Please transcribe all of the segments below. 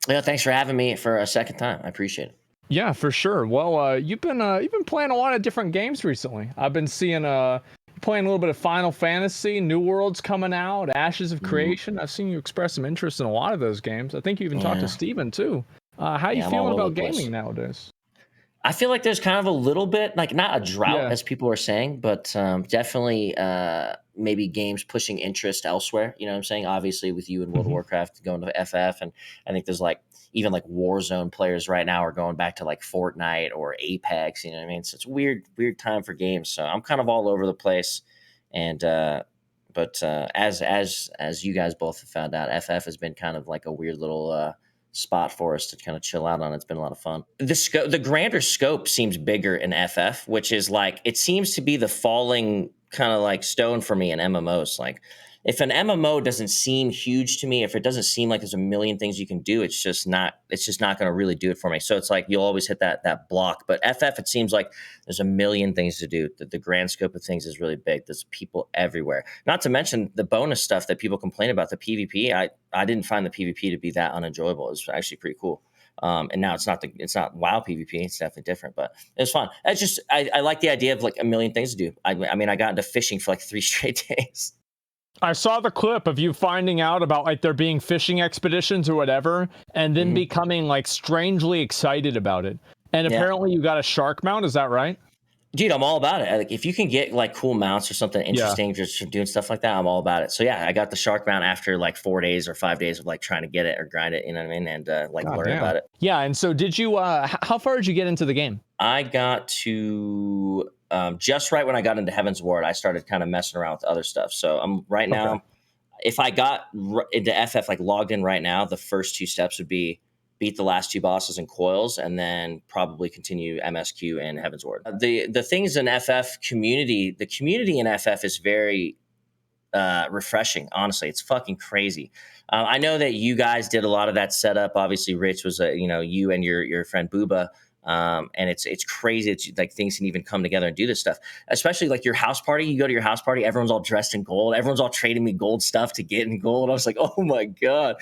Yeah, thanks for having me for a second time. I appreciate it. Yeah, for sure. Well, you've been playing a lot of different games recently. I've been seeing playing a little bit of Final Fantasy, New World's coming out, Ashes of Mm, Creation. I've seen you express some interest in a lot of those games. I think you even talked to yeah, Steven too. How you yeah, I'm all feeling over the about place. gaming nowadays? I feel like there's kind of a little bit, like not a drought Yeah. as people are saying, but definitely maybe games pushing interest elsewhere. You know what I'm saying? Obviously, with you and World of Hmm. Warcraft going to FF, and I think there's like even like Warzone players right now are going back to like Fortnite or Apex. You know what I mean? So it's a weird time for games. So I'm kind of all over the place, and but as you guys both have found out, FF has been kind of like a weird little. Spot for us to kind of chill out on. It's been a lot of fun. The grander scope seems bigger in FF, which is like it seems to be the falling kind of like stone for me in MMOs. Like if an MMO doesn't seem huge to me, if it doesn't seem like there's a million things you can do, it's just not. It's just not going to really do it for me. So it's like you'll always hit that block. But FF, it seems like there's a million things to do. The grand scope of things is really big. There's people everywhere. Not to mention the bonus stuff that people complain about. The PvP, I didn't find the PvP to be that unenjoyable. It was actually pretty cool. And now it's not WoW PvP. It's definitely different, but it was fun. It's just I like the idea of like a million things to do. I mean, I got into fishing for like 3 straight days. I saw the clip of you finding out about like there being fishing expeditions or whatever, and then Hmm. becoming like strangely excited about it. And Yeah, apparently you got a shark mount, is that right? dude, I'm all about it. Like if you can get like cool mounts or something Yeah. interesting, just for doing stuff like that, I'm all about it. So yeah, I got the shark mount after like 4 days or 5 days of like trying to get it or grind it. You know what I mean? And like God learn damn. about it. Yeah, and so did you how far did you get into the game? I got to just right when I got into Heaven's Ward, I started kind of messing around with other stuff. So I'm right Okay. now. If I got into FF like logged in right now, the first two steps would be beat the last two bosses in coils, and then probably continue MSQ and Heaven's Ward. The things in FF community, the community in FF is very refreshing. Honestly, it's fucking crazy. I know that you guys did a lot of that setup. Obviously, Rich was you and your friend Booba. And it's crazy that like things can even come together and do this stuff. Especially like your house party. You go to your house party, everyone's all dressed in gold. Everyone's all trading me gold stuff to get in gold. I was like, oh my god,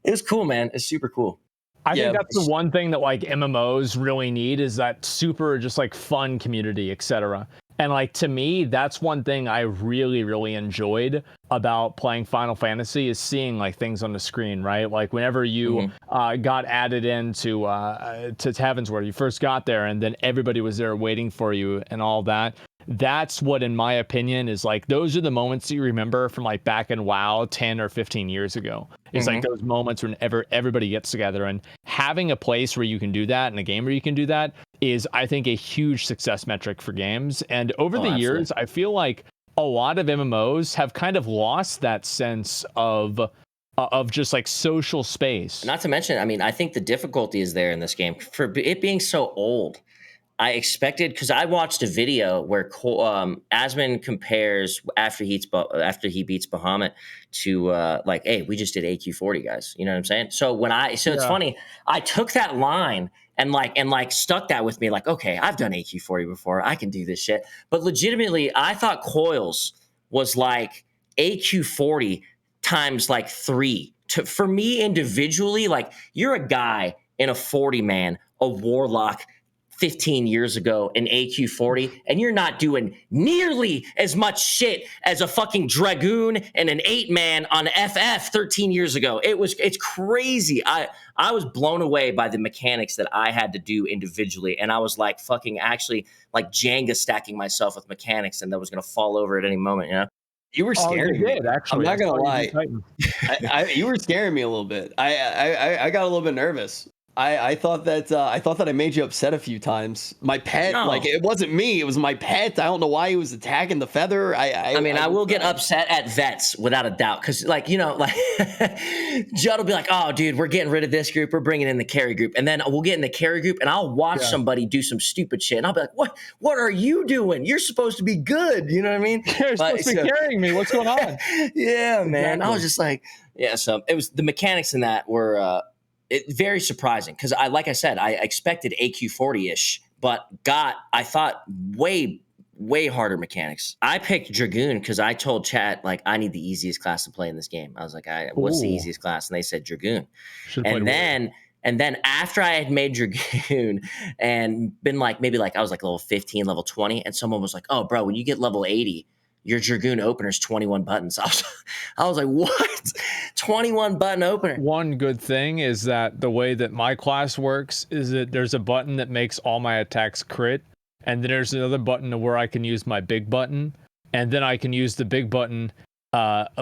it was cool, man. It's super cool. I think Yeah, that's the one thing that like MMOs really need is that super just like fun community, etc. And like to me, that's one thing I really enjoyed about playing Final Fantasy is seeing like things on the screen, right? Like whenever you Hmm. got added into to Heaven's Where you first got there, and then everybody was there waiting for you and all that. That's what, in my opinion, is like those are the moments that you remember from like back in WoW 10 or 15 years ago. It's like Hmm. those moments whenever everybody gets together, and having a place where you can do that and a game where you can do that is, I think, a huge success metric for games. And over Oh, the absolutely. years, I feel like a lot of MMOs have kind of lost that sense of just like social space. Not to mention, I mean, I think the difficulty is there in this game for it being so old. I expected because I watched a video where Asmon compares after he beats Bahamut to like, hey, we just did AQ40, guys. You know what I'm saying? So it's Yeah. funny. I took that line and stuck that with me. Like, okay, I've done AQ40 before. I can do this shit. But legitimately, I thought Coils was like AQ40 times like three. For me individually, like you're a guy in a 40 man, a warlock 15 years ago in AQ40, and you're not doing nearly as much shit as a fucking Dragoon and an 8-man on FF 13 years ago. It's crazy. I was blown away by the mechanics that I had to do individually, and I was like fucking actually like Jenga stacking myself with mechanics, and that was gonna fall over at any moment, you know? you were Oh, you scaring did me. I'm actually. I not gonna saw you do lie. Titan. You were scaring me a little bit. I got a little bit nervous. I thought that I made you upset a few times. My pet, like No. it wasn't me, it was my pet. I don't know why he was attacking the feather. I mean, I was will get upset at vets without a doubt because, like, like Judd will be like, "Oh, dude, we're getting rid of this group. We're bringing in the carry group," and then we'll get in the carry group, and I'll watch Yeah. somebody do some stupid shit, and I'll be like, "What? What are you doing? You're supposed to be good." You know what I mean? You're But supposed to be carrying me. What's going on? yeah, man, I Exactly. was just like, yeah. So it was the mechanics in that were very surprising because like I said, I expected AQ40 ish, but I thought way way harder mechanics. I picked Dragoon because I told chat like I need the easiest class to play in this game. I was like, what's the easiest class? And they said Dragoon. And then after I had made Dragoon and been like maybe like I was like level 15, level 20, and someone was like, "Oh, bro, when you get level 80, your Dragoon opener is 21 buttons." I was like, "What? 21 button opener?" One good thing is that the way that my class works is that there's a button that makes all my attacks crit, and then there's another button where I can use my big button, and then I can use the big button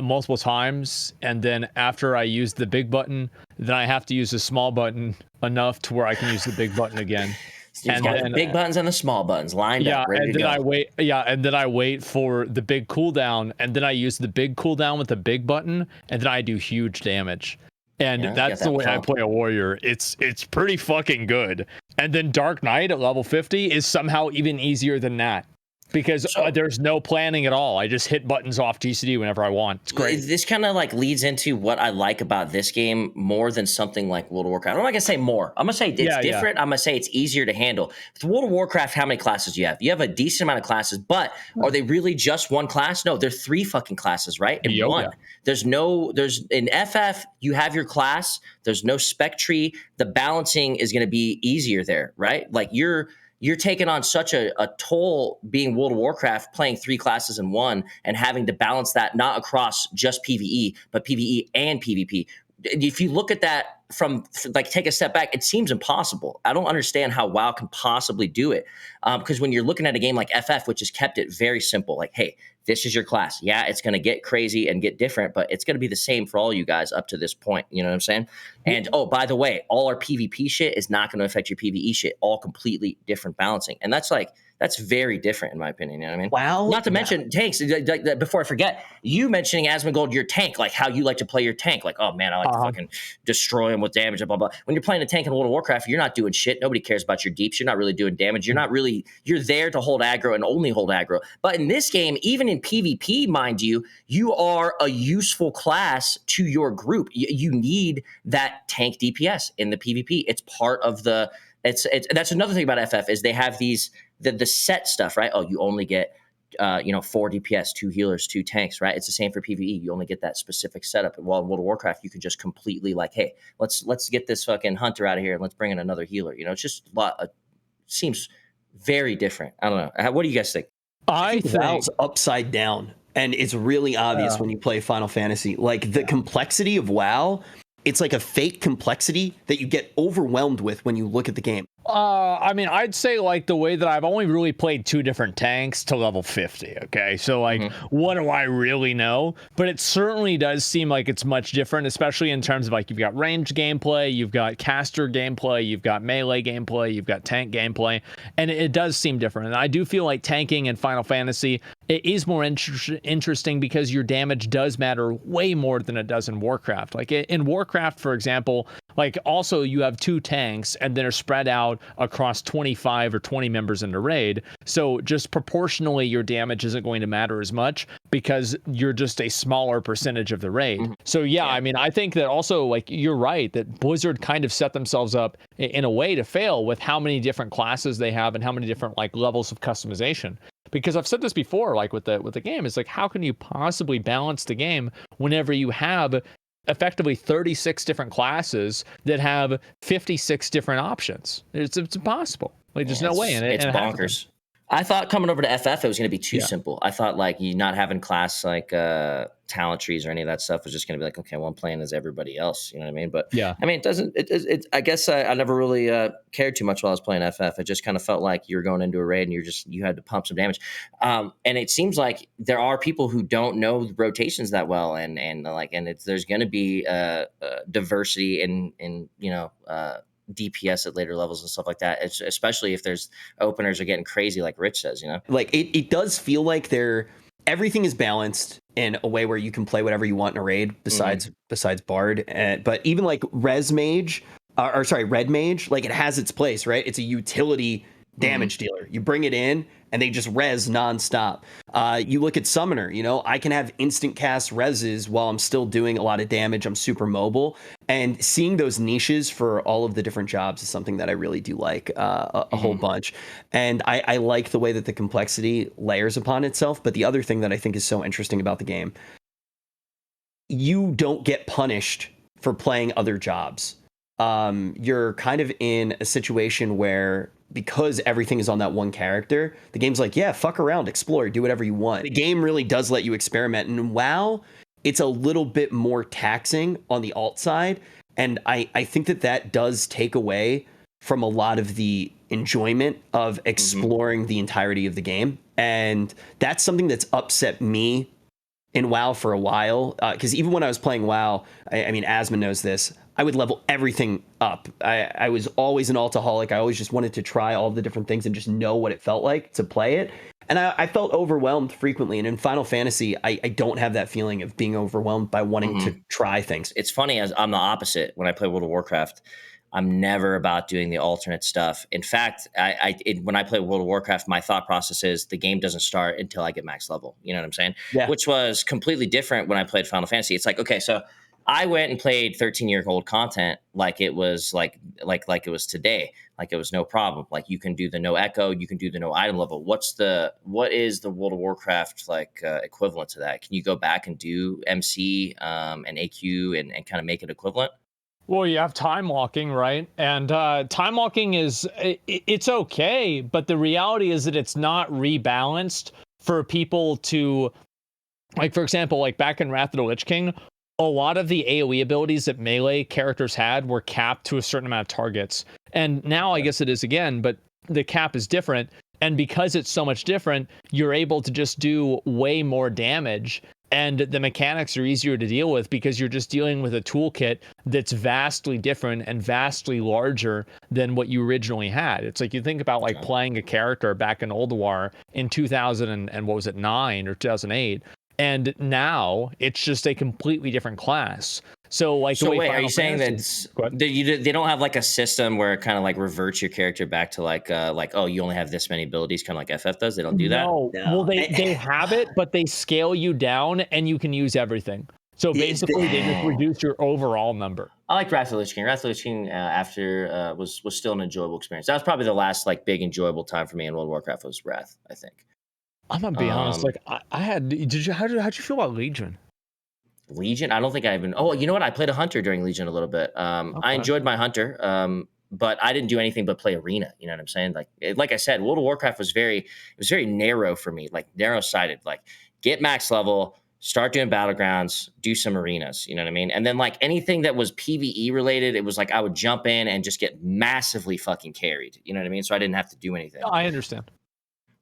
multiple times, and then after I use the big button, then I have to use the small button enough to where I can use the big button again. So you've got the big buttons and the small buttons lined up, ready to go. And then I wait for the big cooldown, and then I use the big cooldown with the big button, and then I do huge damage. And that's the way I play a warrior. It's pretty fucking good. And then Dark Knight at level 50 is somehow even easier than that. Because there's no planning at all. I just hit buttons off GCD whenever I want. It's great. This kind of like leads into what I like about this game more than something like World of Warcraft. I'm not gonna say more. I'm gonna say it's different. I'm gonna say it's easier to handle. With World of Warcraft, how many classes do you have? You have a decent amount of classes, but are they really just one class? No, they're 3 fucking classes, right? In one. There's in FF, you have your class. There's no spec tree. The balancing is gonna be easier there, right? Like you're taking on such a toll being World of Warcraft, playing 3 classes in one and having to balance that not across just PvE, but PvE and PvP. If you look at that from like take a step back, it seems impossible. I don't understand how WoW can possibly do it. Because when you're looking at a game like FF, which has kept it very simple, like, hey, this is your class. Yeah, it's going to get crazy and get different, but it's going to be the same for all you guys up to this point. You know what I'm saying? And oh, by the way, all our PvP shit is not going to affect your PvE shit. All completely different balancing. And that's very different in my opinion. You know what I mean? Wow. Not to mention tanks. Before I forget, you mentioning Asmongold, your tank, like how you like to play your tank. Like, oh man, I like to fucking destroy him with damage and blah, blah. When you're playing a tank in World of Warcraft, you're not doing shit. Nobody cares about your deeps. You're not really doing damage. You're there to hold aggro and only hold aggro. But in this game, even in PvP, mind you, you are a useful class to your group. You need that tank DPS in the PvP. It's part of the, that's another thing about FF is they have these, the set stuff, right? Oh, you only get 4 DPS, 2 healers, 2 tanks, right? It's the same for PvE. You only get that specific setup. While in World of Warcraft, you can just completely like, hey, let's get this fucking hunter out of here and let's bring in another healer. You know, it's just a lot. Seems very different. I don't know. What do you guys think? I think WoW's upside down, and it's really obvious when you play Final Fantasy. Like the complexity of WoW, it's like a fake complexity that you get overwhelmed with when you look at the game. I mean, I'd say like the way that I've only really played 2 different tanks to level 50. Okay. So like, what do I really know? But it certainly does seem like it's much different, especially in terms of like, you've got range gameplay, you've got caster gameplay, you've got melee gameplay, you've got tank gameplay, and it does seem different. And I do feel like tanking in Final Fantasy, it is more interesting because your damage does matter way more than it does in Warcraft. Like in Warcraft, for example, like also you have 2 tanks and they're spread out across 25 or 20 members in the raid. So just proportionally, your damage isn't going to matter as much because you're just a smaller percentage of the raid. So yeah, I mean, I think that also like you're right that Blizzard kind of set themselves up in a way to fail with how many different classes they have and how many different like levels of customization. Because I've said this before, like with the game, it's like, how can you possibly balance the game whenever you have effectively 36 different classes that have 56 different options? It's impossible. Like there's no way in it. It's bonkers. I thought coming over to FF, it was going to be too simple. I thought like you not having class like talent trees or any of that stuff was just going to be like, okay, well, I'm playing as everybody else. You know what I mean? But yeah, I mean, it doesn't. I guess I never really cared too much while I was playing FF. It just kind of felt like you were going into a raid and you had to pump some damage. And it seems like there are people who don't know the rotations that well, and there's going to be diversity in DPS at later levels and stuff like that. It's, especially if there's openers are getting crazy, like Rich says, you know, like it does feel like everything is balanced in a way where you can play whatever you want in a raid besides Bard. But even like Red Mage, like it has its place, right? It's a utility damage dealer. You bring it in and they just res nonstop. You look at Summoner, you know, I can have instant cast reses while I'm still doing a lot of damage. I'm super mobile, and seeing those niches for all of the different jobs is something that I really do like a whole bunch. And I like the way that the complexity layers upon itself. But the other thing that I think is so interesting about the game, you don't get punished for playing other jobs. You're kind of in a situation where, because everything is on that one character, the game's like, yeah, fuck around, explore, do whatever you want. The game really does let you experiment. And WoW, it's a little bit more taxing on the alt side. And I think that does take away from a lot of the enjoyment of exploring the entirety of the game. And that's something that's upset me in WoW for a while, because even when I was playing WoW, I mean, Asmon knows this, I would level everything up. I was always an altaholic. I always just wanted to try all the different things and just know what it felt like to play it. And I felt overwhelmed frequently. And in Final Fantasy, I don't have that feeling of being overwhelmed by wanting to try things. It's funny, as I'm the opposite when I play World of Warcraft. I'm never about doing the alternate stuff. In fact, when I play World of Warcraft, my thought process is the game doesn't start until I get max level. You know what I'm saying? Yeah. Which was completely different when I played Final Fantasy. It's like, okay, so I went and played 13-year-old content like it was like it was today. Like it was no problem. Like you can do the no echo, you can do the no item level. What is the World of Warcraft equivalent to that? Can you go back and do MC and AQ and kind of make it equivalent? Well, you have time locking, right? And time locking it's okay, but the reality is that it's not rebalanced for people to, like, for example, like back in Wrath of the Lich King, a lot of the AoE abilities that melee characters had were capped to a certain amount of targets. And now I guess it is again, but the cap is different. And because it's so much different, you're able to just do way more damage. And the mechanics are easier to deal with because you're just dealing with a toolkit that's vastly different and vastly larger than what you originally had. It's like you think about like playing a character back in Old War in 2000 and what was it, 9 or 2008. And now it's just a completely different class. So like, so wait, are you saying that they don't have like a system where it kind of like reverts your character back to like oh, you only have this many abilities, kind of like FF does? They don't do that. No. Well, they have it, but they scale you down and you can use everything. So basically, they just reduce your overall number. I like Wrath of the Lich King. Wrath of the Lich King after was still an enjoyable experience. That was probably the last like big enjoyable time for me in World of Warcraft was Wrath, I think. I'm gonna be honest. Like I had. How'd you feel about Legion? Legion? I don't think I even. Oh, you know what? I played a hunter during Legion a little bit. I enjoyed my hunter, but I didn't do anything but play arena. You know what I'm saying? Like I said, World of Warcraft was very narrow for me, like narrow sighted. Like get max level, start doing battlegrounds, do some arenas. You know what I mean? And then like anything that was PvE related, it was like I would jump in and just get massively fucking carried. You know what I mean? So I didn't have to do anything. I understand.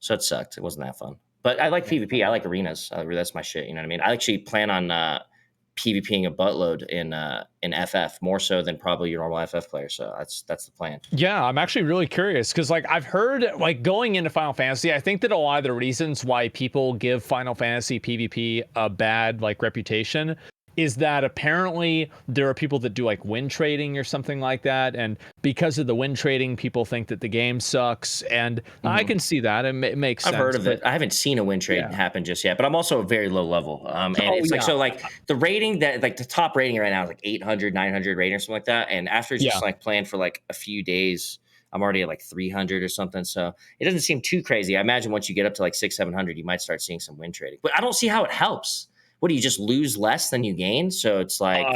So it sucked. It wasn't that fun. But I like PvP. I like arenas. That's my shit. You know what I mean? I actually plan on PvPing a buttload in FF more so than probably your normal FF player. So that's the plan. Yeah, I'm actually really curious because like I've heard like going into Final Fantasy, I think that a lot of the reasons why people give Final Fantasy PvP a bad like reputation is that apparently there are people that do like win trading or something like that, and because of the win trading, people think that the game sucks, and I can see that. It makes sense. I've heard of it. I haven't seen a win trade happen just yet, but I'm also a very low level. And it's like, so like the rating that like the top rating right now is like 800, 900 rating or something like that. And after just like playing for like a few days, I'm already at like 300 or something. So it doesn't seem too crazy. I imagine once you get up to like 600, 700, you might start seeing some win trading, but I don't see how it helps. What do you just lose less than you gain? So it's like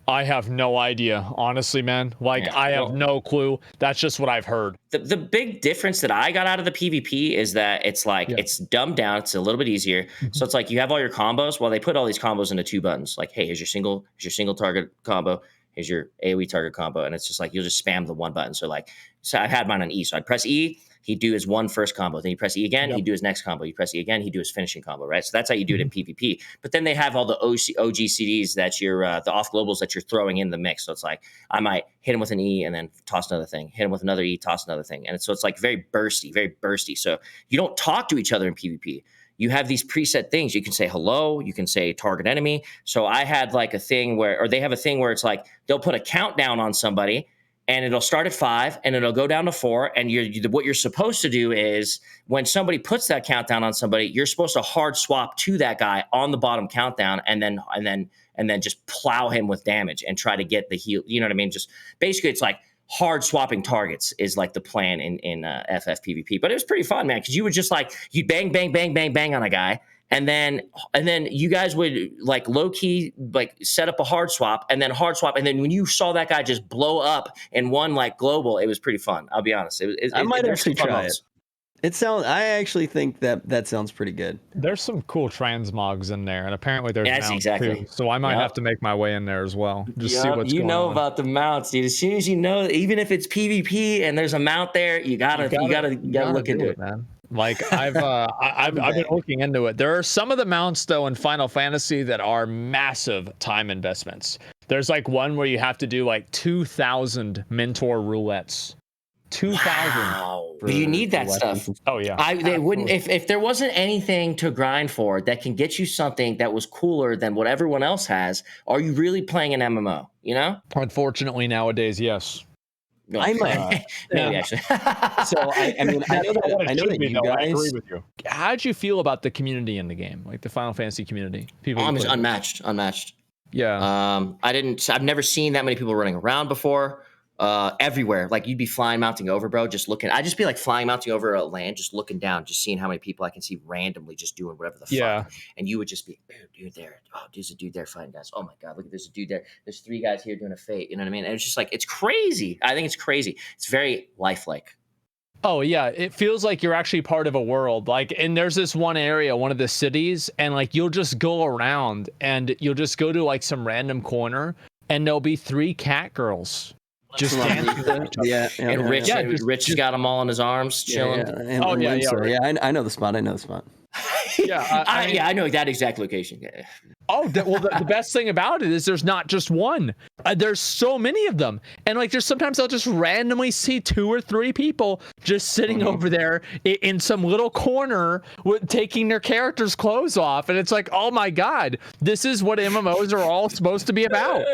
I have no idea, honestly, man. Like I have no clue. That's just what I've heard. The big difference that I got out of the PvP is that it's like it's dumbed down. It's a little bit easier. So it's like you have all your combos. Well, they put all these combos into 2 buttons. Like, hey, here's your single target combo. Here's your AoE target combo, and it's just like you'll just spam the one button. So I had mine on E. So I'd press E. He'd do his one first combo. Then you press E again. He'd do his next combo. You press E again. He'd do his finishing combo, right? So that's how you do it in PvP. But then they have all the OG CDs that you're, the off globals that you're throwing in the mix. So it's like, I might hit him with an E and then toss another thing. Hit him with another E, toss another thing. And so it's like very bursty. So you don't talk to each other in PvP. You have these preset things. You can say hello. You can say target enemy. So I had like a thing where, or they have a thing where it's like, they'll put a countdown on somebody and it'll start at 5 and it'll go down to 4. And what you're supposed to do is when somebody puts that countdown on somebody, you're supposed to hard swap to that guy on the bottom countdown and then just plow him with damage and try to get the heal. You know what I mean? Just basically it's like hard swapping targets is like the plan in FF PvP. But it was pretty fun, man, because you would just like, you bang, bang, bang, bang, bang on a guy. And then you guys would like low key like set up a hard swap and then hard swap. And then when you saw that guy just blow up in one like global, it was pretty fun. I'll be honest. I might actually try it. I actually think that sounds pretty good. There's some cool transmogs in there, and apparently there's mounts exactly. too. So I might have to make my way in there as well. Just see what's going on. You know about the mounts, dude. As soon as you know, even if it's PvP and there's a mount there, you gotta look into it, man. Like I've been looking into it. There are some of the mounts though in Final Fantasy that are massive time investments. There's like one where you have to do like 2,000 mentor roulettes. 2,000. Wow. But you need that stuff. Oh yeah. They wouldn't if there wasn't anything to grind for that can get you something that was cooler than what everyone else has. Are you really playing an MMO? You know? Unfortunately, nowadays, yes. I might. Maybe actually. So I mean, I know that you guys. I agree with you. How'd you feel about the community in the game, like the Final Fantasy community? People. I'm unmatched. Yeah. I've never seen that many people running around before. Everywhere. Like you'd be flying, mounting over, bro, just looking. I'd just be like flying, mounting over a land, just looking down, just seeing how many people I can see randomly just doing whatever the fuck. And you would just be, dude, there. Oh, there's a dude there fighting guys. Oh my God, look, there's a dude there. There's 3 guys here doing a fate. You know what I mean? And it's just like, it's crazy. I think it's crazy. It's very lifelike. Oh yeah, it feels like you're actually part of a world. Like, and there's this one area, one of the cities, and like you'll just go around and you'll just go to like some random corner and there'll be 3 cat girls. Just and Rich has got them all in his arms, chilling. I know the spot. I know that exact location. Yeah. Oh, well, the best thing about it is there's not just one. There's so many of them, and like there's sometimes I'll just randomly see 2 or 3 people just sitting over there in some little corner taking their characters' clothes off, and it's like, oh my God, this is what MMOs are all supposed to be about.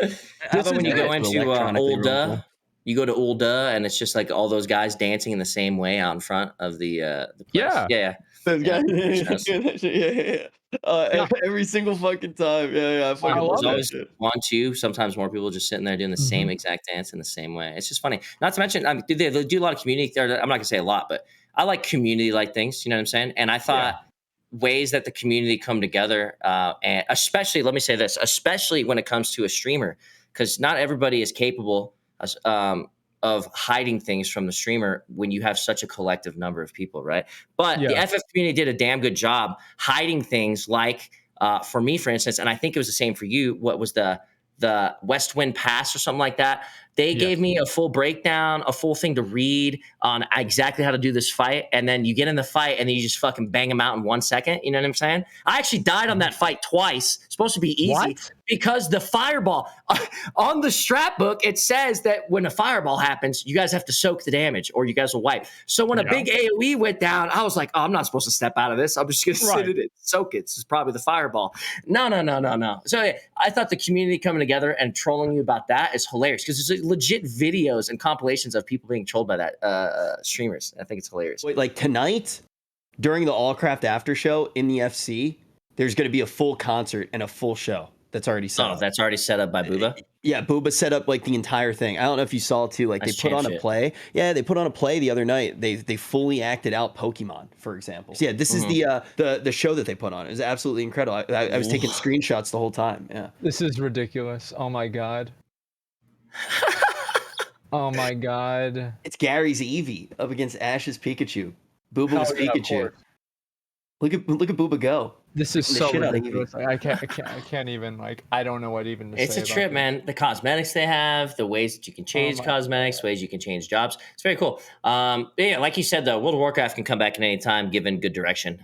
This is when you go into Ulda. You go to Ulda, and it's just like all those guys dancing in the same way out in front of the place. Yeah. Those guys, every single fucking time. I love it. 1, 2. Sometimes more people just sitting there doing the same exact dance in the same way. It's just funny. Not to mention, they do a lot of community. I'm not gonna say a lot, but I like community-like things. You know what I'm saying? And I thought ways that the community come together, and especially, let me say this, especially when it comes to a streamer, because not everybody is capable of hiding things from the streamer when you have such a collective number of people, right? But the FF community did a damn good job hiding things like, for me, for instance, and I think it was the same for you, what was the West Wind Pass or something like that. They gave me a full breakdown, a full thing to read on exactly how to do this fight. And then you get in the fight and then you just fucking bang them out in 1 second. You know what I'm saying? I actually died on that fight twice. It's supposed to be easy because the fireball on the strat book, it says that when a fireball happens, you guys have to soak the damage or you guys will wipe. So when a big AoE went down, I was like, oh, I'm not supposed to step out of this. I'm just going to sit in it, soak it. This is probably the fireball. No. So I thought the community coming together and trolling you about that is hilarious because it's legit videos and compilations of people being trolled by that streamers. I think it's hilarious. Wait, like tonight during the Allcraft after show in the FC, there's going to be a full concert and a full show that's already set up. That's already set up by Booba? Yeah, Booba set up like the entire thing. I don't know if you saw it too. Like they put on a play. Yeah, they put on a play the other night. They fully acted out Pokemon, for example. So yeah, this is the show that they put on. It was absolutely incredible. I was taking screenshots the whole time. Yeah. This is ridiculous. Oh my God. Oh my God. It's Gary's Eevee up against Ash's Pikachu. Booba was Pikachu. Look at Booba go. This is so ridiculous. I can't even, like, I don't know what even to say. It's a trip, man. The cosmetics they have, the ways that you can change cosmetics, ways you can change jobs. It's very cool. Yeah, like you said, though, World of Warcraft can come back at any time given good direction,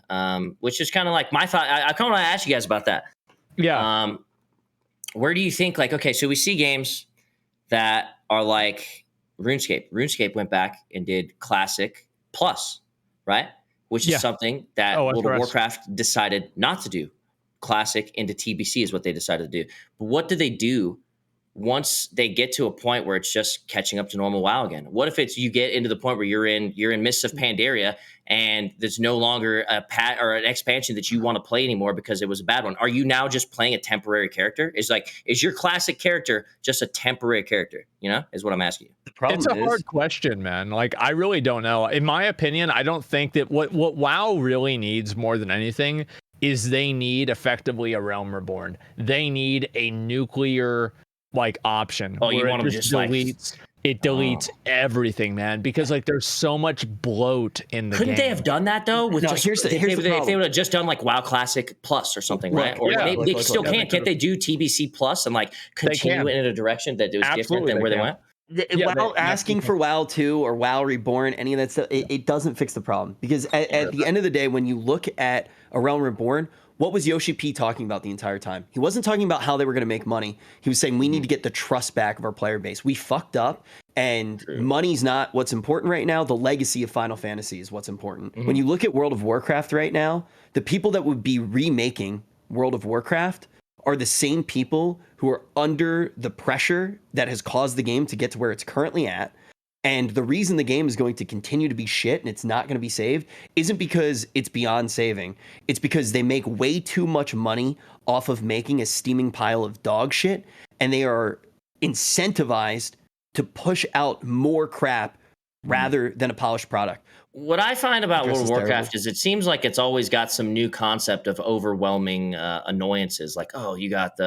which is kind of like my thought. I kind of want to ask you guys about that. Yeah. Where do you think, like, okay, so we see games that are like RuneScape. RuneScape went back and did Classic Plus, right? Which is something that World of Warcraft decided not to do. Classic into TBC is what they decided to do. But what do they do once they get to a point where it's just catching up to normal WoW again? What if it's you get into the point where you're in Mists of Pandaria and there's no longer a pat or an expansion that you want to play anymore because it was a bad one? Are you now just playing a temporary character? Is your classic character just a temporary character? You know, is what I'm asking you. The problem It's a hard question, man. Like, I really don't know. In my opinion, I don't think that what WoW really needs more than anything is they need effectively a Realm Reborn. They need a nuclear like option. Oh, you want to just deletes it deletes everything, man, because like there's so much bloat in the Couldn't game. they have done that though? With just, here's the problem. If they would have just done like WoW Classic Plus or something, right? Or they still can't. Can't they do TBC Plus and like continue it in a direction that was different than where they went? WoW asking for WoW 2 or WoW Reborn, any of that stuff, it doesn't fix the problem. Because at the end of the day, when you look at a Realm Reborn, what was Yoshi P talking about the entire time? He wasn't talking about how they were going to make money. He was saying we need to get the trust back of our player base. We fucked up, and money's not what's important right now. The legacy of Final Fantasy is what's important. When you look at World of Warcraft right now, the people that would be remaking World of Warcraft are the same people who are under the pressure that has caused the game to get to where it's currently at. And the reason the game is going to continue to be shit and it's not going to be saved isn't because it's beyond saving. It's because they make way too much money off of making a steaming pile of dog shit, and they are incentivized to push out more crap rather than a polished product. What I find about World of Warcraft is it seems like it's always got some new concept of overwhelming annoyances. Like, oh, you got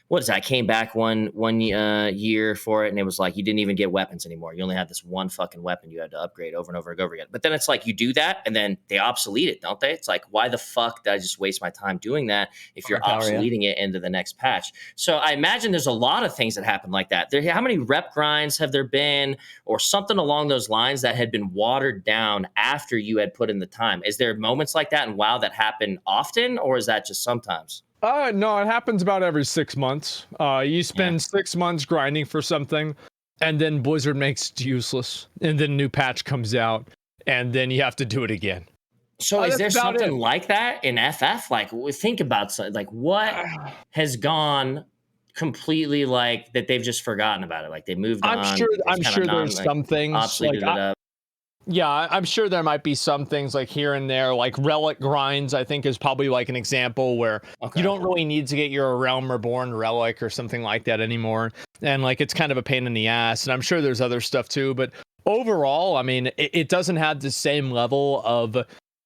what is that? I came back one year for it, and it was like you didn't even get weapons anymore. You only had this one fucking weapon you had to upgrade over and over and over again. But then it's like you do that, and then they obsolete it, don't they? It's like, why the fuck did I just waste my time doing that if you're obsoleting it into the next patch? So I imagine there's a lot of things that happen like that. How many rep grinds have there been or something along those lines that had been watered down after you had put in the time? Is there moments like that in WoW that happen often, or is that just sometimes? No, it happens about every 6 months. You spend 6 months grinding for something, and then Blizzard makes it useless, and then a new patch comes out, and then you have to do it again. So is there something like that in FF? Like, think about something. Like, what has gone completely like that they've just forgotten about it? Like they moved on. I'm sure there's some things like yeah, I'm sure there might be some things like here and there, like relic grinds, I think is probably like an example where you don't really need to get your Realm Reborn relic or something like that anymore. And like, it's kind of a pain in the ass. And I'm sure there's other stuff too, but overall, I mean, it doesn't have the same level of,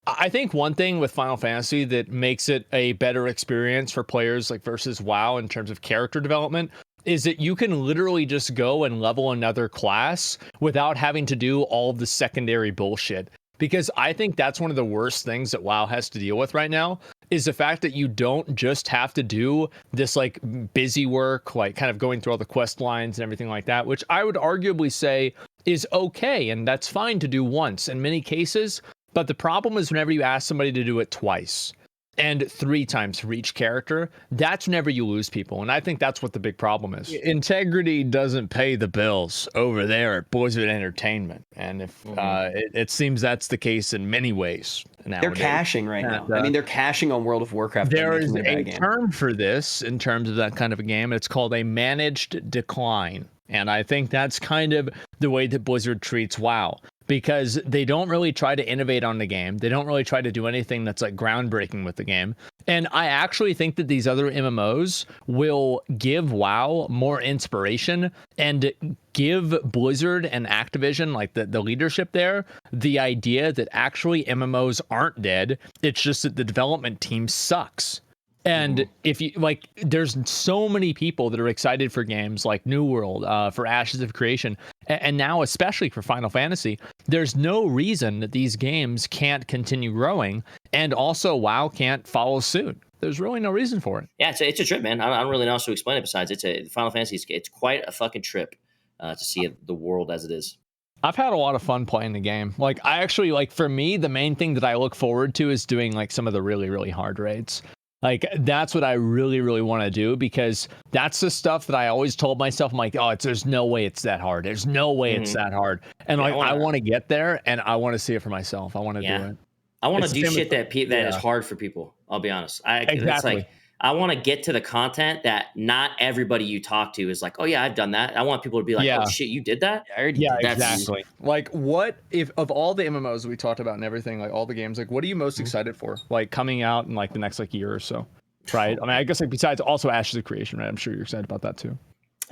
I think one thing with Final Fantasy that makes it a better experience for players like versus WoW in terms of character development is that you can literally just go and level another class without having to do all of the secondary bullshit. Because I think that's one of the worst things that WoW has to deal with right now is the fact that you don't just have to do this like busy work, like kind of going through all the quest lines and everything like that, which I would arguably say is okay. And that's fine to do once in many cases. But the problem is whenever you ask somebody to do it twice and 3 times for each character, that's whenever you lose people. And I think that's what the big problem is. Integrity doesn't pay the bills over there at Blizzard Entertainment. And if it seems that's the case in many ways nowadays. They're cashing right now. I mean, they're cashing on World of Warcraft. There is a term for this in terms of that kind of a game. It's called a managed decline. And I think that's kind of the way that Blizzard treats WoW. Because they don't really try to innovate on the game. They don't really try to do anything that's like groundbreaking with the game. And I actually think that these other MMOs will give WoW more inspiration and give Blizzard and Activision, like the leadership there, the idea that actually MMOs aren't dead. It's just that the development team sucks. And if you like, there's so many people that are excited for games like New World, for Ashes of Creation, and now especially for Final Fantasy. There's no reason that these games can't continue growing, and also WoW can't follow suit. There's really no reason for it. Yeah, it's a trip, man. I don't really know how to explain it. Besides, Final Fantasy. It's quite a fucking trip to see the world as it is. I've had a lot of fun playing the game. Like I actually like, for me, the main thing that I look forward to is doing like some of the really, really hard raids. Like, that's what I really, really want to do, because that's the stuff that I always told myself. I'm like, oh, there's no way it's that hard. There's no way it's that hard. And like, I want to get there, and I want to see it for myself. I want to do it. I want to do shit that is hard for people. I'll be honest. Exactly. I want to get to the content that not everybody you talk to is like, oh yeah, I've done that. I want people to be like, Yeah. oh shit, you did that? I already Yeah, did that. exactly. Like, what if of all the MMOs we talked about and everything, like all the games, like what are you most excited for? Like coming out in like the next like year or so, right? I mean, I guess like besides also Ashes of Creation, right? I'm sure you're excited about that too.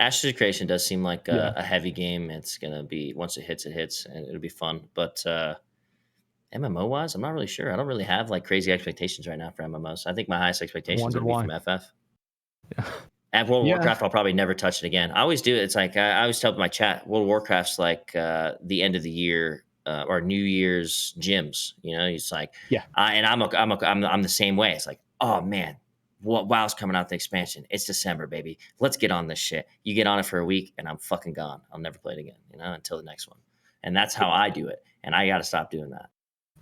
Ashes of Creation does seem like a heavy game. It's gonna be once it hits, and it'll be fun. But MMO wise, I'm not really sure. I don't really have like crazy expectations right now for MMOs. I think my highest expectations would be from FF. Yeah. At World of Warcraft, I'll probably never touch it again. I always do. It's like I always tell my chat, World of Warcraft's like the end of the year or New Year's gyms. You know, it's like and I'm the same way. It's like, oh man, WoW's coming out the expansion. It's December, baby. Let's get on this shit. You get on it for a week, and I'm fucking gone. I'll never play it again. You know, until the next one. And that's how I do it. And I got to stop doing that.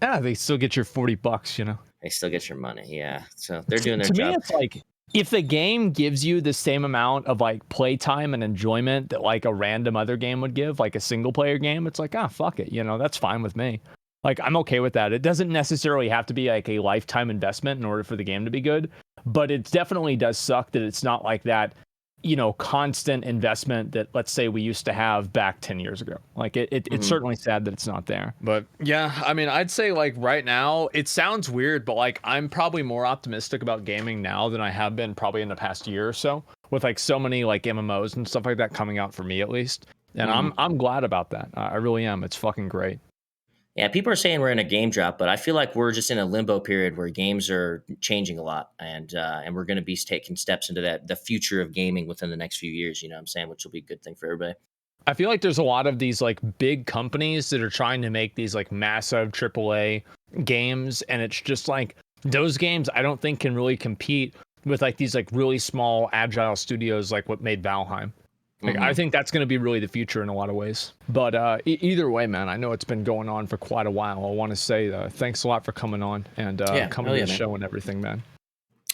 Yeah, they still get your $40, you know. They still get your money, yeah. So they're doing their job. To me, it's like if the game gives you the same amount of like playtime and enjoyment that like a random other game would give, like a single player game, it's like, fuck it, you know, that's fine with me. Like I'm okay with that. It doesn't necessarily have to be like a lifetime investment in order for the game to be good, but it definitely does suck that it's not like that, you know, constant investment that let's say we used to have back 10 years ago. Like it's certainly sad that it's not there. But yeah, I mean, I'd say like right now, it sounds weird, but like I'm probably more optimistic about gaming now than I have been probably in the past year or so, with like so many like MMOs and stuff like that coming out for me at least. And I'm glad about that. I really am. It's fucking great. Yeah, people are saying we're in a game drop, but I feel like we're just in a limbo period where games are changing a lot, and we're going to be taking steps into the future of gaming within the next few years. You know what I'm saying? Which will be a good thing for everybody. I feel like there's a lot of these like big companies that are trying to make these like massive AAA games, and it's just like those games I don't think can really compete with like these like really small agile studios like what made Valheim. Like, I think that's going to be really the future in a lot of ways. But either way, man, I know it's been going on for quite a while. I want to say thanks a lot for coming on and coming to the show and everything, man.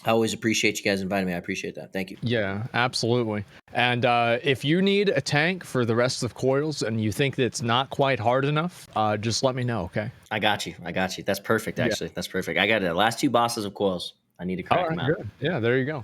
I always appreciate you guys inviting me. I appreciate that. Thank you. Yeah, absolutely. And if you need a tank for the rest of Coils and you think that it's not quite hard enough, just let me know, okay? I got you. That's perfect, actually. That's perfect. I got the last 2 bosses of Coils. I need to crack them out. Good. Yeah, there you go.